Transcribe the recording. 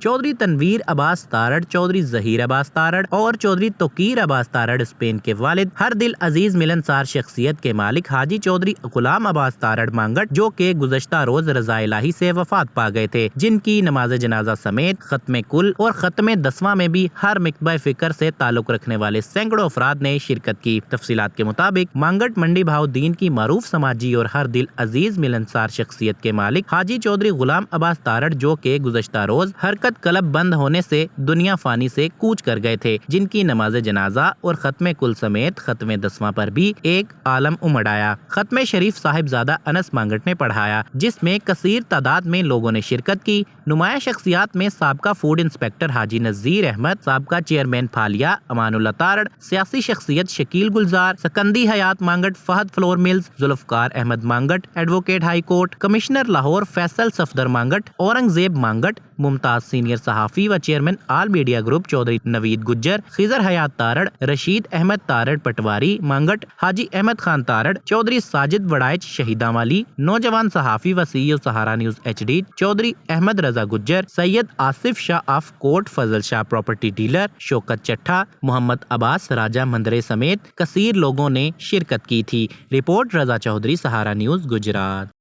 چودھری تنویر عباس تارڑ، چودھری ظہیر عباس تارڑ اور چودھری توقیر عباس تارڑ اسپین کے والد، ہر دل عزیز ملنسار شخصیت کے مالک حاجی چودھری غلام عباس تارڑ مانگٹ، جو کہ گزشتہ روز رضا الہی سے وفات پا گئے تھے، جن کی نماز جنازہ سمیت ختم کل اور ختم دسواں میں بھی ہر مکتبہ فکر سے تعلق رکھنے والے سینکڑوں افراد نے شرکت کی۔ تفصیلات کے مطابق مانگٹ منڈی بہاؤالدین کی معروف سماجی اور ہر دل عزیز ملنسار شخصیت کے مالک حاجی چودھری غلام عباس تارڑ، جو کہ گزشتہ روز حرکت کلب بند ہونے سے دنیا فانی سے کوچ کر گئے تھے، جن کی نماز جنازہ اور ختم کل سمیت ختم دسواں پر بھی ایک عالم امڑ آیا۔ ختم شریف صاحبزادہ انس مانگٹ نے پڑھایا، جس میں کثیر تعداد میں لوگوں نے شرکت کی۔ نمایاں شخصیات میں سابقہ فوڈ انسپکٹر حاجی نذیر احمد، سابقہ چیئرمین پھالیہ امان اللہ تارڑ، سیاسی شخصیت Shakeel Gulzar, Sikandi Hayat Mangat, Fahad flour mills, Zulfiqar Ahmad Mangat, advocate high court, commissioner Lahore Faisal Safdar Mangat, Aurangzeb Mangat, ممتاز سینئر صحافی و chairman all media group Chaudhry Naveed Gujjar, Khizar Hayat Tarar, Rashid Ahmad Tarar patwari Mangat, حاجی احمد خان تارڑ، چودھری ساجد وڑائچ شہیداں والی، نوجوان صحافی و CEO Sahara news HD Chaudhry Ahmad Raza Gujjar, Syed Asif Shah of Kot, Fazal Shah property dealer, شوکت چٹھا، محمد عباس راجہ مندرے سمیت کثیر لوگوں نے شرکت کی تھی۔ رپورٹ رضا چودھری، سہارا نیوز، گجرات۔